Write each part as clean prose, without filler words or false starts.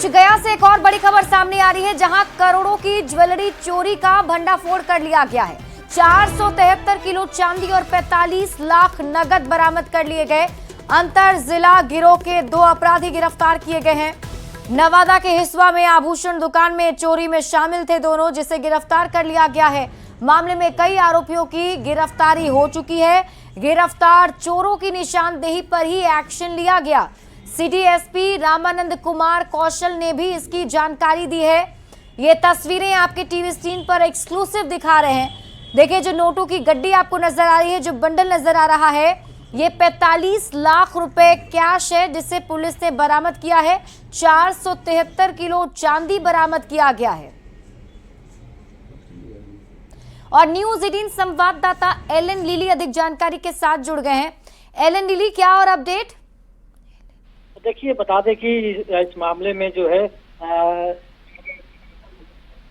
गया से एक और बड़ी खबर सामने आ रही है, जहां करोड़ों की ज्वेलरी चोरी का भंडाफोड़ कर लिया गया है। 473 किलो चांदी और 45 लाख नगद बरामद कर लिए गए। अंतर जिला गिरोह के 2 अपराधी गिरफ्तार किए गए हैं। नवादा के हिस्सा में आभूषण दुकान में चोरी में शामिल थे दोनों, जिसे गिरफ्तार कर लिया गया है। मामले में कई आरोपियों की गिरफ्तारी हो चुकी है। गिरफ्तार चोरों की निशानदेही पर ही एक्शन लिया गया। सिटी एसपी रामानंद कुमार कौशल ने भी इसकी जानकारी दी है। ये तस्वीरें आपके टीवी स्क्रीन पर एक्सक्लूसिव दिखा रहे हैं। देखिए, जो नोटों की गड्डी आपको नजर आ रही है, जो बंडल नजर आ रहा है, ये 45 लाख रुपए कैश है, जिसे पुलिस ने बरामद किया है। 473 किलो चांदी बरामद किया गया है। और न्यूज 18 संवाददाता एलन लिली अधिक जानकारी के साथ जुड़ गए हैं। एलन लिली, क्या और अपडेट? देखिए, बता दें कि इस मामले में जो है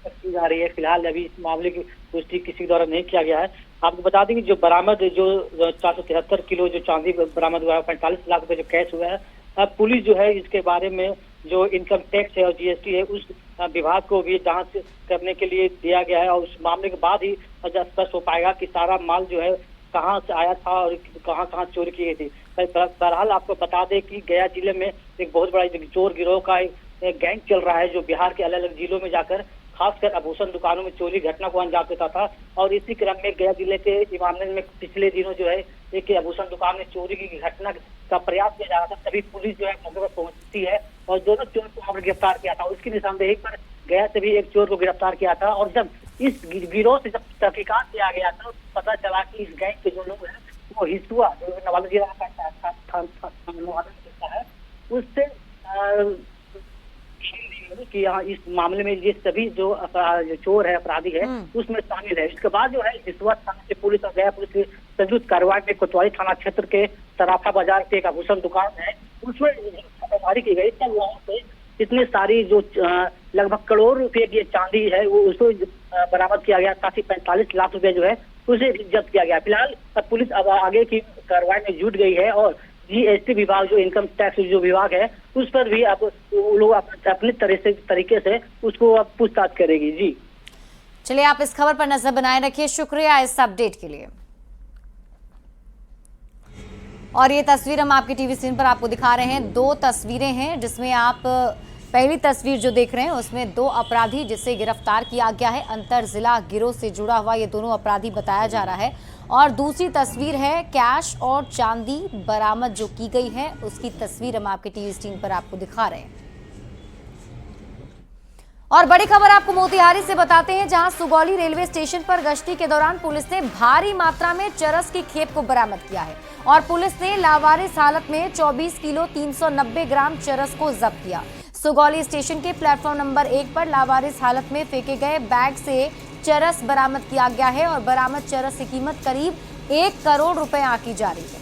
की जा रही है। फिलहाल अभी इस मामले की पुष्टि किसी द्वारा नहीं किया गया है। आपको बता दें कि जो बरामद जो 473 किलो जो चांदी बरामद हुआ है, 45 लाख रुपए जो कैश हुआ है, अब पुलिस जो है इसके बारे में जो इनकम टैक्स है और जीएसटी है उस विभाग को भी जांच करने के लिए दिया गया है। और उस मामले के बाद ही स्पष्ट हो पाएगा कि सारा माल जो है कहाँ से आया था और कहाँ कहाँ चोरी की गई थी। बहरहाल आपको बता दें कि गया जिले में एक बहुत बड़ा चोर गिरोह का एक गैंग चल रहा है, जो बिहार के अलग अलग जिलों में जाकर खासकर आभूषण दुकानों में चोरी घटना को अंजाम देता था। और इसी क्रम में गया जिले के इमामगंज में पिछले दिनों जो है एक आभूषण दुकान में चोरी की घटना का प्रयास किया जा रहा था। तभी पुलिस जो है मौके पर पहुंचती है और दोनों चोर को वहां पर गिरफ्तार किया था। उसकी निशानदेही पर गया से भी एक चोर को गिरफ्तार किया था। और जब इस गिरोह से जब तहकीकात किया गया था, पता चला कि इस गैंग के जो लोग हैं वो हिस्सा जो नवादा जिला का है, उससे कि यहाँ इस मामले में ये सभी जो चोर है, अपराधी है, उसमें शामिल है। इसके बाद जो है हिस्सा थाना से पुलिस और गया पुलिस की संयुक्त कार्रवाई में कोतवाली थाना क्षेत्र के सराफा बाजार के एक आभूषण दुकान है, उसमें छापेमारी की गई। तब वहाँ पे इतनी सारी जो लगभग करोड़ रुपए की चांदी है वो उसको बरामद किया गया। साथ ही 45 लाख रुपए जो है उसे जब्त किया गया। फिलहाल अब पुलिस अब आगे की कार्रवाई में जुट गई है और जीएसटी विभाग जो इनकम टैक्स जो विभाग है उस पर भी अब वो लोग अपने तरीके से उसको अब पूछताछ करेगी। जी चलिए, आप इस खबर पर नजर बनाए रखिए। शुक्रिया इस अपडेट के लिए। और ये तस्वीर हम आपकी टीवी स्क्रीन पर आपको दिखा रहे हैं। 2 तस्वीरें हैं, जिसमें आप पहली तस्वीर जो देख रहे हैं उसमें 2 अपराधी जिसे गिरफ्तार किया गया है। अंतर जिला गिरोह से जुड़ा हुआ ये दोनों अपराधी बताया जा रहा है। और दूसरी तस्वीर है कैश और चांदी बरामद जो की गई है, उसकी तस्वीर हम आपके टीवी स्क्रीन पर आपको दिखा रहे हैं। और बड़ी खबर आपको मोतिहारी से बताते हैं, जहां सुगौली रेलवे स्टेशन पर गश्ती के दौरान पुलिस ने भारी मात्रा में चरस की खेप को बरामद किया है। और पुलिस ने लावारिस हालत में 24 किलो 390 ग्राम चरस को जब्त किया। सुगौली स्टेशन के प्लेटफॉर्म नंबर 1 पर लावारिस हालत में फेंके गए बैग से चरस बरामद किया गया है। और बरामद चरस की कीमत करीब 1 करोड़ रुपए आंकी जा रही है।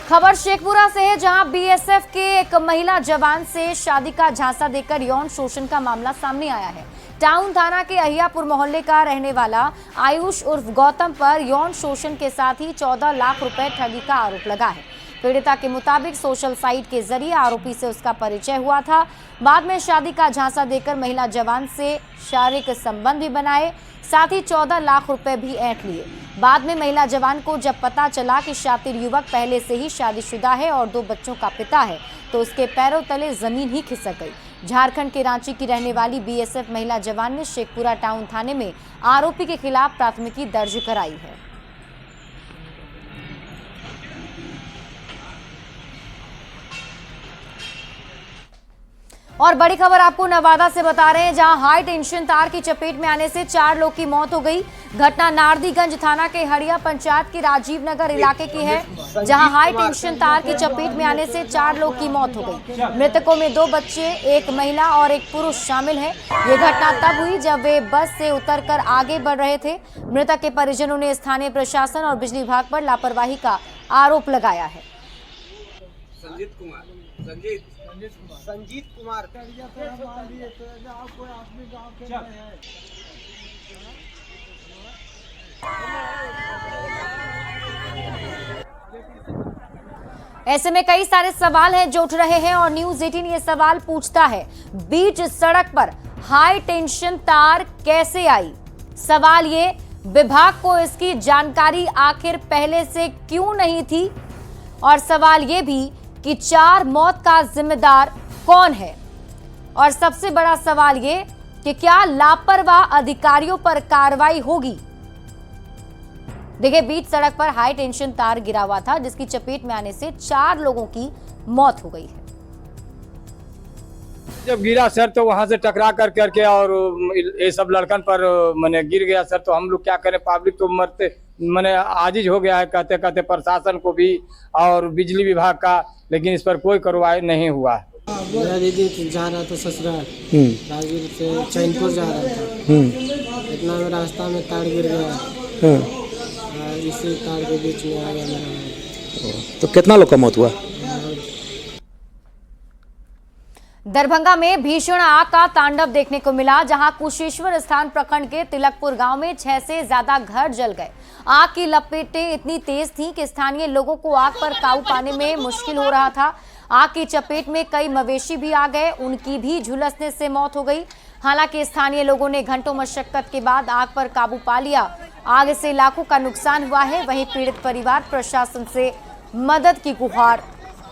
खबर शेखपुरा से है, जहां बीएसएफ के एक महिला जवान से शादी का झांसा देकर यौन शोषण का मामला सामने आया है। टाउन थाना के अहियापुर मोहल्ले का रहने वाला आयुष उर्फ गौतम पर यौन शोषण के साथ ही 14 लाख रुपए ठगी का आरोप लगा है। पीड़िता के मुताबिक सोशल साइट के जरिए आरोपी से उसका परिचय हुआ था। बाद में शादी का झांसा देकर महिला जवान से शारीरिक संबंध भी बनाए, साथ ही 14 लाख रुपए भी ऐंठ लिए। बाद में महिला जवान को जब पता चला कि शातिर युवक पहले से ही शादीशुदा है और 2 बच्चों का पिता है, तो उसके पैरों तले जमीन ही खिसक गई। झारखंड के रांची की रहने वाली बीएसएफ महिला जवान ने शेखपुरा टाउन थाने में आरोपी के खिलाफ प्राथमिकी दर्ज कराई है। और बड़ी खबर आपको नवादा से बता रहे हैं, जहां हाई टेंशन तार की चपेट में आने से 4 लोग की मौत हो गई। घटना नारदीगंज थाना के हड़िया पंचायत के राजीव नगर इलाके की है, जहां हाई टेंशन तार की चपेट में आने से 4 लोग की मौत हो गई। मृतकों में 2 बच्चे, 1 महिला और 1 पुरुष शामिल है। ये घटना तब हुई जब वे बस से उतरकर आगे बढ़ रहे थे। मृतक के परिजनों ने स्थानीय प्रशासन और बिजली विभाग पर लापरवाही का आरोप लगाया है। संजीत कुमार ऐसे में कई सारे सवाल हैं जो उठ रहे हैं और न्यूज 18 ये सवाल पूछता है, बीच सड़क पर हाई टेंशन तार कैसे आई? सवाल ये, विभाग को इसकी जानकारी आखिर पहले से क्यों नहीं थी? और सवाल ये भी कि 4 मौत का जिम्मेदार कौन है? और सबसे बड़ा सवाल ये कि क्या लापरवाह अधिकारियों पर कार्रवाई होगी? देखिए, बीच सड़क पर हाई टेंशन तार गिरा हुआ था जिसकी चपेट में आने से 4 लोगों की मौत हो गई है। जब गिरा सर तो वहां से टकरा करके और ये सब लड़कन पर मैंने गिर गया सर, तो हम लोग क्या करें, पब्लिक तो मरते मैंने आजिज हो गया है कहते कहते प्रशासन को भी और बिजली विभाग का, लेकिन इस पर कोई कार्रवाई नहीं हुआ है। मेरा दीदी जा रहा था ससुराल, राजगीर से चैनपुर जा रहा था। इतना में रास्ता में तार गिर गया, इसी तार के बीच में आ गया मेरा। तो कितना लोग का मौत हुआ? दरभंगा में भीषण आग का तांडव देखने को मिला, जहां कुशेश्वर स्थान प्रखंड के तिलकपुर गांव में 6 से ज्यादा घर जल गए। आग की लपेटें इतनी तेज थीं कि स्थानीय लोगों को आग पर काबू पाने में मुश्किल हो रहा था। आग की चपेट में कई मवेशी भी आ गए, उनकी भी झुलसने से मौत हो गई। हालांकि स्थानीय लोगों ने घंटों मशक्कत के बाद आग पर काबू पा लिया। आग से लाखों का नुकसान हुआ है। वहीं पीड़ित परिवार प्रशासन से मदद की गुहार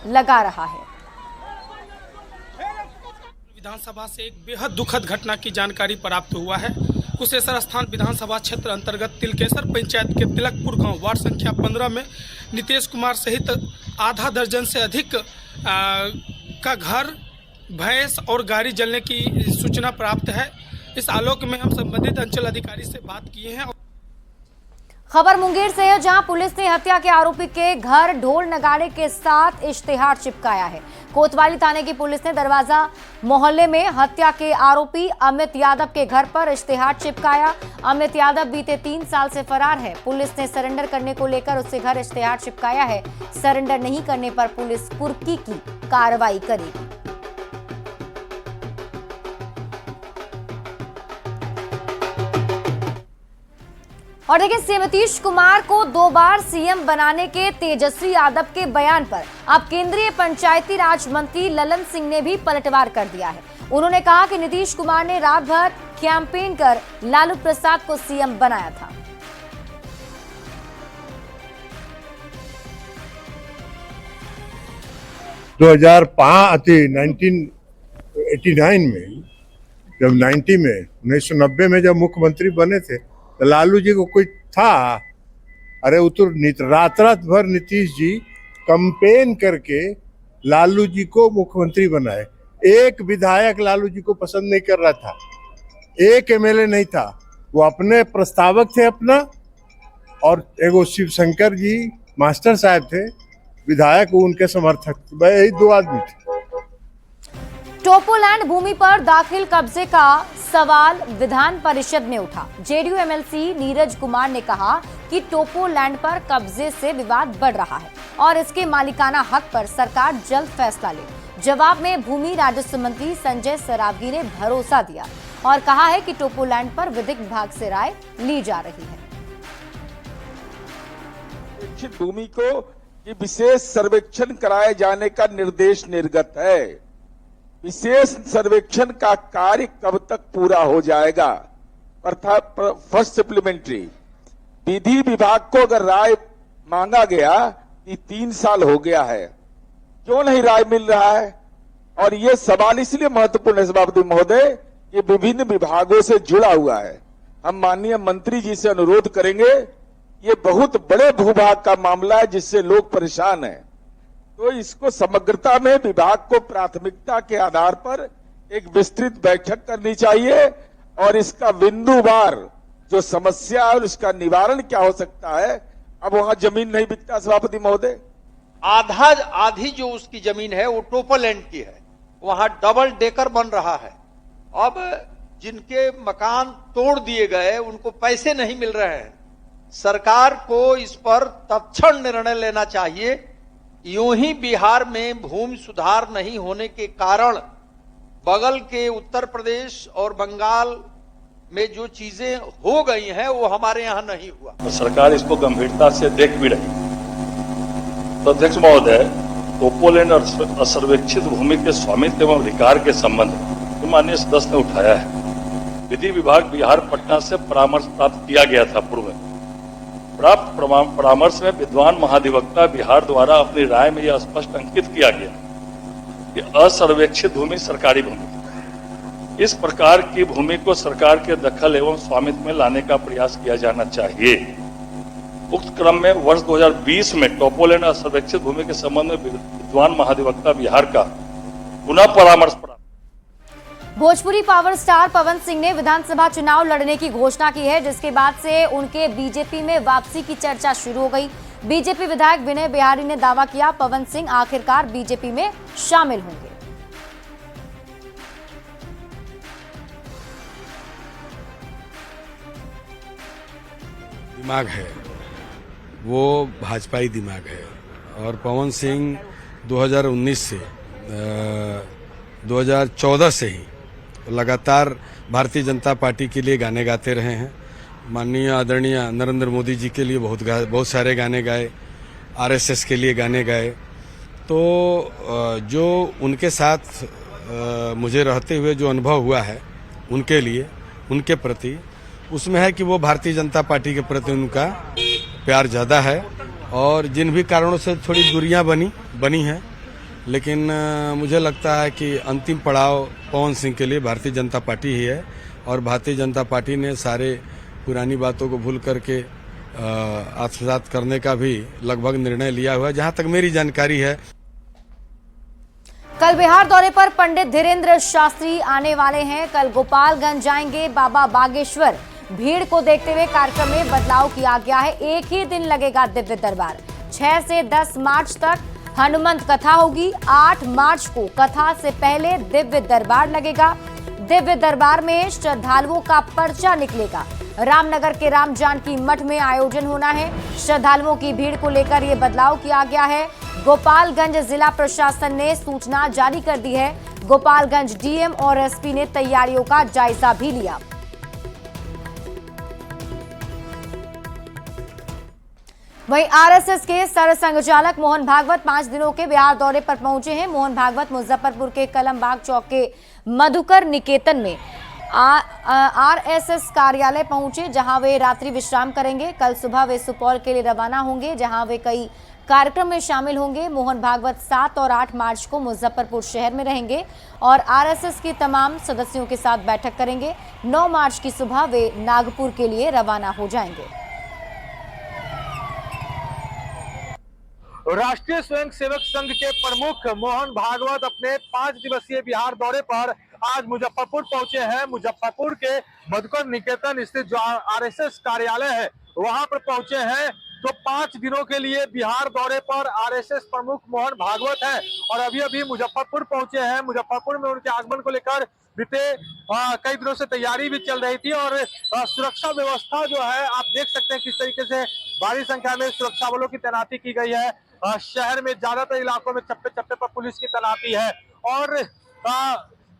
लगा रहा है। विधानसभा से एक बेहद दुखद घटना की जानकारी प्राप्त हुआ है। कुशेश्वर स्थान विधानसभा क्षेत्र अंतर्गत तिलकेश्वर पंचायत के तिलकपुर गांव वार्ड संख्या 15 में नीतीश कुमार सहित आधा दर्जन से अधिक का घर, भैंस और गाड़ी जलने की सूचना प्राप्त है। इस आलोक में हम संबंधित अंचल अधिकारी से बात किए हैं। खबर मुंगेर से है, जहां पुलिस ने हत्या के आरोपी के घर ढोल नगाड़े के साथ इश्तेहार चिपकाया है। कोतवाली थाने की पुलिस ने दरवाजा मोहल्ले में हत्या के आरोपी अमित यादव के घर पर इश्तेहार चिपकाया। अमित यादव बीते 3 साल से फरार है। पुलिस ने सरेंडर करने को लेकर उससे घर इश्तेहार चिपकाया है। सरेंडर नहीं करने पर पुलिस कुर्की की कार्रवाई करेगी। और देखिए, सीएम नीतीश कुमार को 2 बार सीएम बनाने के तेजस्वी यादव के बयान पर अब केंद्रीय पंचायती राज मंत्री ललन सिंह ने भी पलटवार कर दिया है। उन्होंने कहा कि नीतीश कुमार ने रात भर कैंपेन कर लालू प्रसाद को सीएम बनाया था। 1989 में जब 1990 में जब मुख्यमंत्री बने थे तो लालू जी को कोई था? अरे रात भर नीतीश जी कैंपेन करके लालू जी को मुख्यमंत्री बनाए। एक विधायक लालू जी को पसंद नहीं कर रहा था, एक एमएलए नहीं था, वो अपने प्रस्तावक थे अपना, और एगो शिव शंकर जी मास्टर साहब थे विधायक, वो उनके समर्थक, यही 2 आदमी थे। टोपोलैंड भूमि पर दाखिल कब्जे का सवाल विधान परिषद में उठा। जेडीयू एमएलसी नीरज कुमार ने कहा कि टोपोलैंड पर कब्जे से विवाद बढ़ रहा है और इसके मालिकाना हक पर सरकार जल्द फैसला ले। जवाब में भूमि राजस्व मंत्री संजय सरावगी ने भरोसा दिया और कहा है कि टोपोलैंड पर विधिक विभाग से राय ली जा रही है। भूमि को विशेष सर्वेक्षण कराए जाने का निर्देश निर्गत है। विशेष सर्वेक्षण का कार्य कब तक पूरा हो जाएगा? अर्थात फर्स्ट सप्लीमेंट्री विधि विभाग को अगर राय मांगा गया कि 3 साल हो गया है, क्यों नहीं राय मिल रहा है? और ये सवाल इसलिए महत्वपूर्ण है सभापति महोदय, ये विभिन्न विभागों से जुड़ा हुआ है। हम माननीय मंत्री जी से अनुरोध करेंगे, ये बहुत बड़े भूभाग का मामला है जिससे लोग परेशान हैं, तो इसको समग्रता में विभाग को प्राथमिकता के आधार पर एक विस्तृत बैठक करनी चाहिए और इसका बिंदुवार जो समस्या है उसका निवारण क्या हो सकता है। अब वहां जमीन नहीं बिकता सभापति महोदय, आधी जो उसकी जमीन है वो टोपोलैंड की है, वहां डबल डेकर बन रहा है। अब जिनके मकान तोड़ दिए गए उनको पैसे नहीं मिल रहे हैं। सरकार को इस पर तत्क्षण निर्णय लेना चाहिए। यूं ही बिहार में भूमि सुधार नहीं होने के कारण बगल के उत्तर प्रदेश और बंगाल में जो चीजें हो गई हैं वो हमारे यहां नहीं हुआ। सरकार इसको गंभीरता से देख भी रही। तो अध्यक्ष महोदय, टोपोलैंड और असर्वेक्षित भूमि के स्वामित्व एवं अधिकार के संबंध में माननीय सदस्य ने उठाया है। विधि विभाग बिहार पटना से परामर्श प्राप्त किया गया था। पूर्व में प्राप्त परामर्श में विद्वान महाधिवक्ता बिहार द्वारा अपनी राय में यह स्पष्ट अंकित किया गया कि असर्वेक्षित भूमि सरकारी भूमि, इस प्रकार की भूमि को सरकार के दखल एवं स्वामित्व में लाने का प्रयास किया जाना चाहिए। उक्त क्रम में वर्ष 2020 में टोपोलैंड असर्वेक्षित भूमि के संबंध में विद्वान महाधिवक्ता बिहार का पुनः परामर्श प्राप्त। भोजपुरी पावर स्टार पवन सिंह ने विधानसभा चुनाव लड़ने की घोषणा की है, जिसके बाद से उनके बीजेपी में वापसी की चर्चा शुरू हो गई। बीजेपी विधायक विनय बिहारी ने दावा किया, पवन सिंह आखिरकार बीजेपी में शामिल होंगे। दिमाग है वो भाजपाई दिमाग है और पवन सिंह 2019 से 2014 से ही लगातार भारतीय जनता पार्टी के लिए गाने गाते रहे हैं। माननीय आदरणीय नरेंद्र मोदी जी के लिए बहुत सारे गाने गाए, आरएसएस के लिए गाने गाए। तो जो उनके साथ मुझे रहते हुए जो अनुभव हुआ है उनके लिए, उनके प्रति, उसमें है कि वो भारतीय जनता पार्टी के प्रति उनका प्यार ज़्यादा है और जिन भी कारणों से थोड़ी दूरियां बनी हैं, लेकिन मुझे लगता है कि अंतिम पड़ाव पवन सिंह के लिए भारतीय जनता पार्टी ही है और भारतीय जनता पार्टी ने सारे पुरानी बातों को भूल करके आत्मसात करने का भी लगभग निर्णय लिया हुआ है, जहां तक मेरी जानकारी है। कल बिहार दौरे पर पंडित धीरेन्द्र शास्त्री आने वाले हैं। कल गोपालगंज जाएंगे बाबा बागेश्वर। भीड़ को देखते हुए कार्यक्रम में बदलाव किया गया है। एक ही दिन लगेगा दिव्य दरबार। 6 से 10 मार्च तक हनुमंत कथा होगी। 8 मार्च को कथा से पहले दिव्य दरबार लगेगा। दिव्य दरबार में श्रद्धालुओं का पर्चा निकलेगा। रामनगर के राम जानकी मठ में आयोजन होना है। श्रद्धालुओं की भीड़ को लेकर यह बदलाव किया गया है। गोपालगंज जिला प्रशासन ने सूचना जारी कर दी है। गोपालगंज डीएम और एसपी ने तैयारियों का जायजा भी लिया। वहीं आरएसएस के सरसंघचालक मोहन भागवत 5 दिनों के बिहार दौरे पर पहुंचे हैं। मोहन भागवत मुजफ्फरपुर के कलमबाग चौक के मधुकर निकेतन में आरएसएस कार्यालय पहुंचे, जहां वे रात्रि विश्राम करेंगे। कल सुबह वे सुपौल के लिए रवाना होंगे, जहां वे कई कार्यक्रम में शामिल होंगे। मोहन भागवत 7 और 8 मार्च को मुजफ्फरपुर शहर में रहेंगे और आरएसएस के तमाम सदस्यों के साथ बैठक करेंगे। 9 मार्च की सुबह वे नागपुर के लिए रवाना हो जाएंगे। राष्ट्रीय स्वयंसेवक संघ के प्रमुख मोहन भागवत अपने 5 दिवसीय बिहार दौरे पर आज मुजफ्फरपुर पहुंचे हैं। मुजफ्फरपुर के मधुकर निकेतन स्थित जो आरएसएस कार्यालय है वहां पर पहुंचे हैं। तो 5 दिनों के लिए बिहार दौरे पर आरएसएस प्रमुख मोहन भागवत हैं और अभी मुजफ्फरपुर पहुंचे हैं। मुजफ्फरपुर में उनके आगमन को लेकर बीते कई दिनों से तैयारी भी चल रही थी और सुरक्षा व्यवस्था जो है आप देख सकते हैं किस तरीके से भारी संख्या में सुरक्षा बलों की तैनाती की गई है। शहर में ज्यादातर इलाकों में चप्पे चप्पे पर पुलिस की तैनाती है और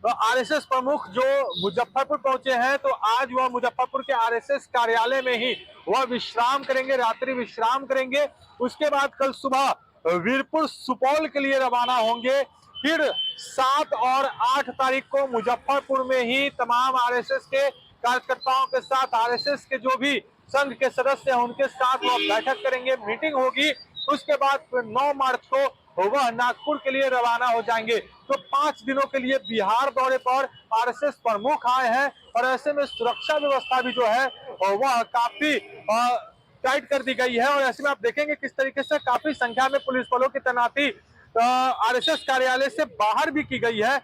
आरएसएस प्रमुख जो मुजफ्फरपुर पहुंचे हैं तो आज वह मुजफ्फरपुर के आरएसएस कार्यालय में ही वह विश्राम करेंगे, रात्रि विश्राम करेंगे। उसके बाद कल सुबह वीरपुर सुपौल के लिए रवाना होंगे। फिर 7 और 8 तारीख को मुजफ्फरपुर में ही तमाम आरएसएस के कार्यकर्ताओं के साथ, आरएसएस के जो भी संघ के सदस्य हैं उनके साथ वह बैठक करेंगे, मीटिंग होगी। उसके बाद 9 मार्च को वह नागपुर के लिए रवाना हो जाएंगे। तो 5 दिनों के लिए बिहार दौरे पर आरएसएस प्रमुख आए हैं और ऐसे में सुरक्षा व्यवस्था भी जो है वह काफी टाइट कर दी गई है और ऐसे में आप देखेंगे किस तरीके से काफी संख्या में पुलिस बलों की तैनाती आरएसएस कार्यालय से बाहर भी की गई है।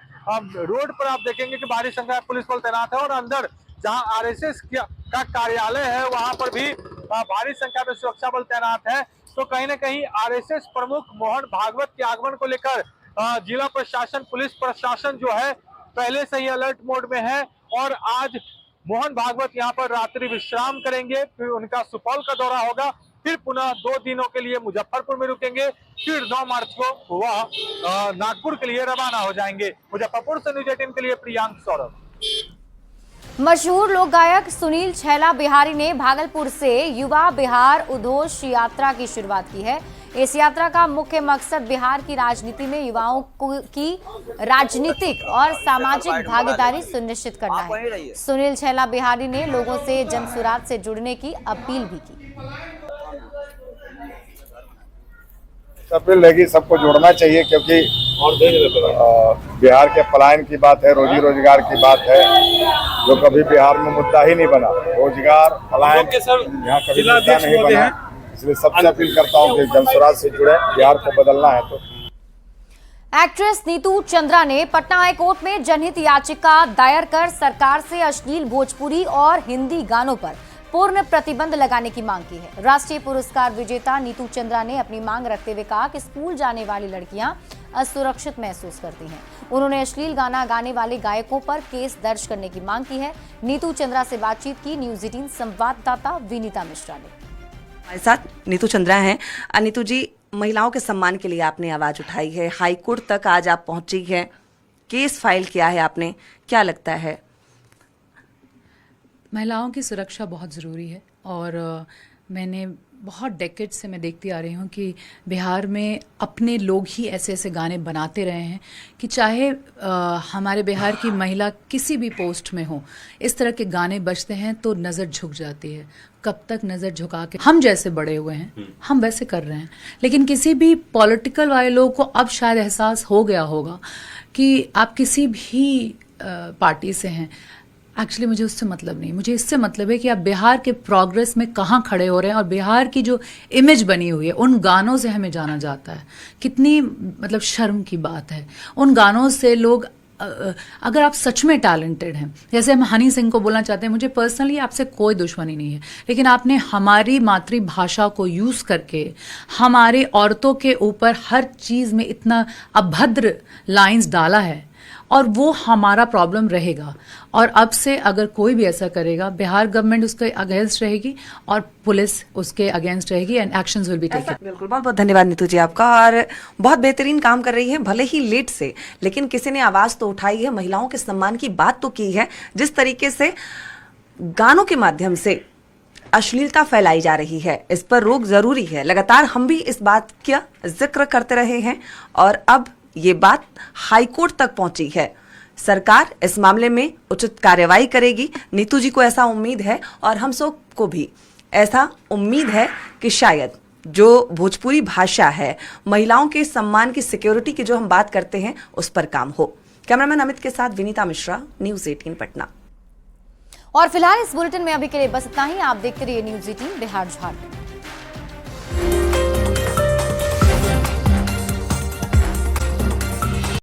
रोड पर आप देखेंगे कि भारी संख्या में पुलिस बल तैनात है और अंदर जहां आरएसएस का कार्यालय है वहां पर भी भारी संख्या में सुरक्षा बल तैनात है। तो कहीं ना कहीं आरएसएस प्रमुख मोहन भागवत के आगमन को लेकर जिला प्रशासन, पुलिस प्रशासन जो है पहले से ही अलर्ट मोड में है और आज मोहन भागवत यहां पर रात्रि विश्राम करेंगे। फिर उनका सुपौल का दौरा होगा, फिर पुनः 2 दिनों के लिए मुजफ्फरपुर में रुकेंगे। फिर 9 मार्च को वह नागपुर के लिए रवाना हो जाएंगे। मुजफ्फरपुर से न्यूज 18 के लिए प्रियांक सौरभ। मशहूर लोक गायक सुनील छैला बिहारी ने भागलपुर से युवा बिहार उद्घोष यात्रा की शुरुआत की है। इस यात्रा का मुख्य मकसद बिहार की राजनीति में युवाओं की राजनीतिक और सामाजिक भागीदारी सुनिश्चित करना है। सुनील छैला बिहारी ने लोगों से जनसुराज से जुड़ने की अपील भी की। अपील रहेगी सबको जुड़ना चाहिए, क्योंकि बिहार के पलायन की बात है, रोजी रोजगार की बात है, जो कभी बिहार में मुद्दा ही नहीं बना। रोजगार पलायन यहाँ कभी मुद्दा नहीं बना, इसलिए सबसे अपील करता हूँ कि जनसुराज से जुड़े, बिहार को बदलना है तो। एक्ट्रेस नीतू चंद्रा ने पटना हाई कोर्ट में जनहित याचिका दायर कर सरकार से अश्लील भोजपुरी और हिंदी गानों पर पूर्ण प्रतिबंध लगाने की मांग की है। राष्ट्रीय पुरस्कार विजेता नीतू चंद्रा ने अपनी मांग रखते हुए कहा कि स्कूल जाने वाली लड़कियां असुरक्षित महसूस करती हैं। उन्होंने अश्लील गाना गाने वाले गायकों पर केस दर्ज करने की मांग की है। नीतू चंद्रा से बातचीत की न्यूज़ 18 संवाददाता विनीता मिश्रा ने। हमारे साथ नीतू चंद्रा हैं। नीतू जी, महिलाओं के सम्मान के लिए आपने आवाज उठाई है, हाईकोर्ट तक आज आप पहुंची है, केस फाइल किया है आपने, क्या लगता है? महिलाओं की सुरक्षा बहुत ज़रूरी है और मैंने बहुत डेकेड से मैं देखती आ रही हूँ कि बिहार में अपने लोग ही ऐसे ऐसे गाने बनाते रहे हैं कि चाहे हमारे बिहार की महिला किसी भी पोस्ट में हो, इस तरह के गाने बजते हैं तो नज़र झुक जाती है। कब तक नज़र झुका के हम जैसे बड़े हुए हैं हम वैसे कर रहे हैं, लेकिन किसी भी पॉलिटिकल वाले लोगों को अब शायद एहसास हो गया होगा कि आप किसी भी पार्टी से हैं, एक्चुअली मुझे उससे मतलब नहीं, मुझे इससे मतलब है कि आप बिहार के प्रोग्रेस में कहाँ खड़े हो रहे हैं और बिहार की जो इमेज बनी हुई है उन गानों से हमें जाना जाता है। कितनी मतलब शर्म की बात है, उन गानों से लोग अगर आप सच में टैलेंटेड हैं, जैसे हम हनी सिंह को बोलना चाहते हैं, मुझे पर्सनली आपसे कोई दुश्मनी नहीं है, लेकिन आपने हमारी मातृभाषा को यूज़ करके हमारे औरतों के ऊपर हर चीज़ में इतना अभद्र लाइंस डाला है और वो हमारा प्रॉब्लम रहेगा। और अब से अगर कोई भी ऐसा करेगा, बिहार गवर्नमेंट उसके अगेंस्ट रहेगी और पुलिस उसके अगेंस्ट रहेगी and actions will be taken. बिल्कुल, बहुत बहुत धन्यवाद नीतू जी आपका। और बहुत बेहतरीन काम कर रही है, भले ही लेट से, लेकिन किसी ने आवाज तो उठाई है, महिलाओं के सम्मान की बात तो की है। जिस तरीके से गानों के माध्यम से अश्लीलता फैलाई जा रही है, इस पर रोक जरूरी है। लगातार हम भी इस बात का जिक्र करते रहे हैं और अब ये बात हाईकोर्ट तक पहुंची है। सरकार इस मामले में उचित कार्रवाई करेगी, नीतू जी को ऐसा उम्मीद है और हम सब को भी ऐसा उम्मीद है कि शायद जो भोजपुरी भाषा है, महिलाओं के सम्मान की, सिक्योरिटी की जो हम बात करते हैं, उस पर काम हो। कैमरामैन अमित के साथ विनीता मिश्रा, न्यूज़ 18 पटना। और फिलहाल इस बुलेटिन में अभी के लिए बस इतना ही। आप देखते रहिए न्यूज़ 18 बिहार झारखंड।